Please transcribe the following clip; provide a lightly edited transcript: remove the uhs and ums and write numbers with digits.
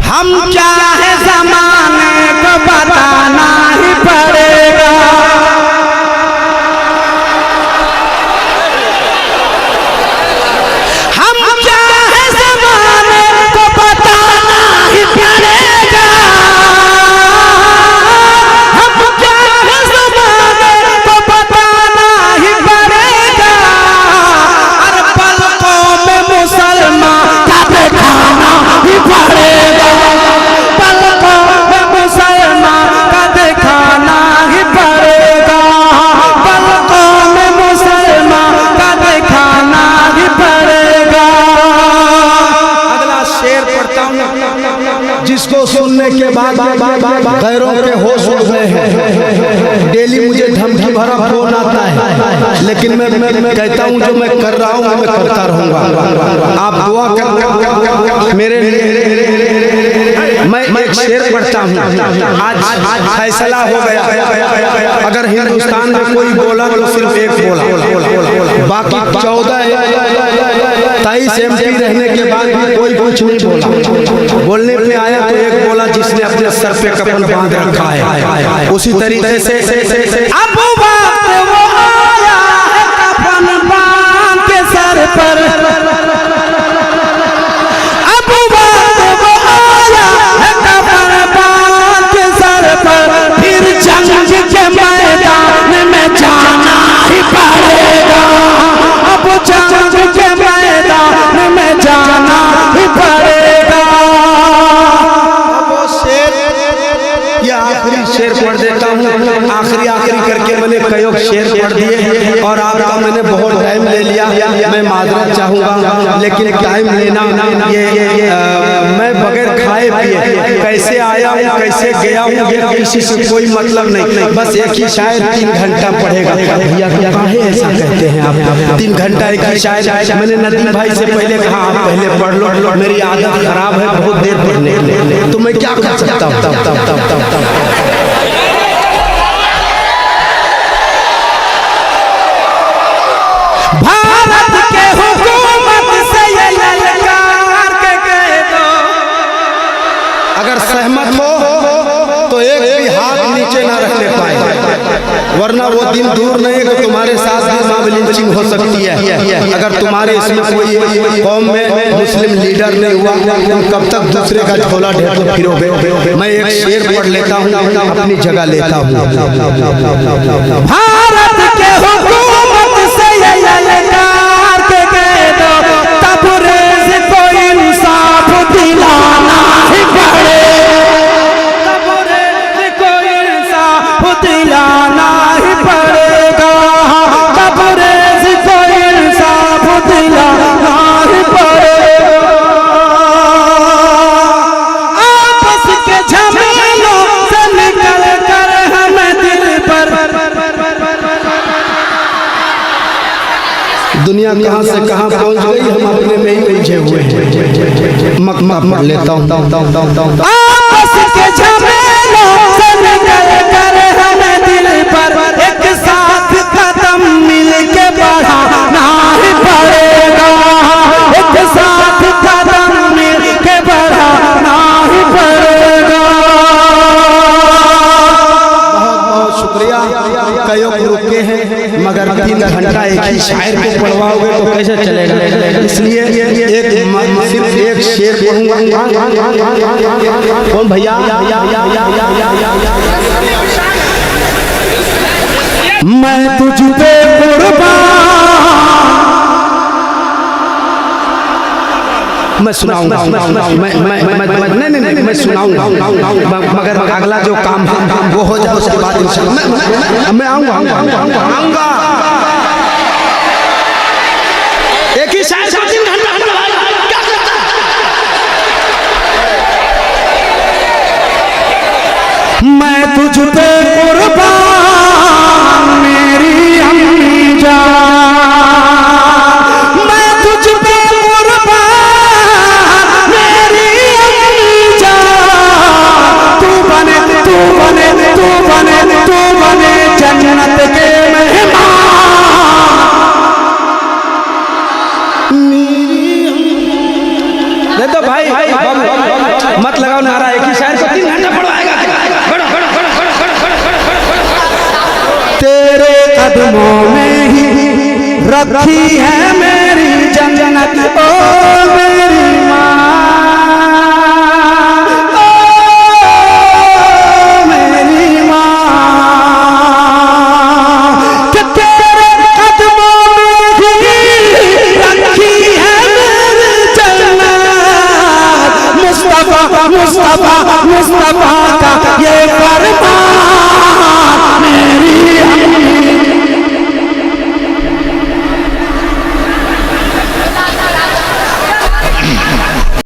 हम क्या है ज़माने को बताना ही पड़ेगा। हम क्या है ज़माने को बताना ही पड़ेगा। हम क्या है ज़माने को बताना ही पड़ेगा। हर पलकों में मुसलमान का दिखाना ही पड़ेगा। पलकों में मुसलमान का दिखाना ही पड़ेगा। पलकों में मुसलमान का दिखाना ही पड़ेगा। अगला शेर पढ़ता हूँ जिसको सुनने के बाद गैरों के होश उड़ गए हैं। डेली मुझे धमकी भरा फोन आता है, लेकिन मैं कहता हूँ जो मैं कर रहा हूँ मैं करता रहूँगा। आप दुआ कर मेरे लिए। मैं एक शेर पढ़ता हूँ। आज फैसला हो गया। अगर हिंदुस्तान में कोई बोला तो सिर्फ एक बोला, बाकी 23 MP रहने के बाद भी कोई कुछ नहीं बोला। बोलने पे आया तो एक बोला जिसने अपने सर पे कफन बांध रखा है। उसी तरीके से अब वक्त वो आया है कफन बांध के सर पर। अब वक्त वो आया है कफन बांध के सर पर। फिर जंग के मैदान में जाना ही पड़ेगा। अब जंग के मैदान में जाना ही पड़ेगा। आखिरी शेर पढ़ देता हूँ। आखिरी करके मैंने कई शेर पढ़ दिए और आपका मैंने बहुत टाइम ले लिया। मैं माजरत चाहूँगा, लेकिन टाइम लेना ये मैं बगैर खाए पिए कैसे आया हूँ कैसे गया हूँ ये किसी से कोई मतलब नहीं। बस एक ही शायर 3 घंटा पढ़ेगा। भैया काहे ऐसा कहते हैं आप? 3 घंटा एक ही शायर। मैंने नदीम भाई से पहले कहा आप पहले पढ़ लो, मेरी आदत खराब है बहुत देर पढ़ने के, तो मैं क्या कर सकता हूँ? भारत के हुकूमत से ये ललकार के कह दो। अगर सहमत हो तो एक भी हाथ नीचे ना रखने पाए, वरना वो दिन दूर नहीं है कि तुम्हारे साथ भी मॉब लिंचिंग हो सकती है। अगर तुम्हारे इसमें कोई कौम में मुस्लिम लीडर नहीं हुआ तुम कब तक दूसरे का झोला ढेर फिरोगे? मैं एक शेर पढ़ लेता हूँ, अपनी जगह लेता हूँ। भारत के हुकूमत से ये ललकार के कह दो, तबरेज़ को इंसाफ दिलाना ही पड़ेगा। तबरेज़ को इंसाफ दिलाना ही पड़ेगा। तबरेज़ को इंसाफ दिलाना ही पड़ेगा। आपस के झमेलों से निकल कर हमें दिल पर। दुनिया कहाँ से कहाँ पहुँच गई, हम अपने में ही उलझे हुए हैं। मकमा पढ़ लेता हूँ। आपस के झमेलों से निकल कर हमें दिल पर एक साथ कदम मिल के बढ़ाना ही पड़ेगा। एक साथ कदम मिल के बढ़ाना ही पड़ेगा। बहुत बहुत शुक्रिया। कई रुके हैं मगर 3 घंटा एक ही शायर को पढ़वाओगे तो कैसे चलेगा? इसलिए सिर्फ एक शेर पढ़ूंगा। कौन भैया? मैं तुझ पे कुर्बान। मैं सुनाऊंगा। नहीं मैं सुनाऊंगा, मगर अगला जो काम वो हो जाए उसके बाद इंशाअल्लाह मैं आऊंगा। एक ही शायर 3 घंटा क्या करता है? मैं तुझ पे कुर्बान मेरी अम्मी जान। मैं तुझ पे कुर्बान मेरी अम्मी जान। तू बने जन्नत के मेहमान। नहीं तो भाई मत लगाओ नारा, एक ही शायर को 3 घंटा पढ़वाएगा। तेरे कदमों में ही रखी है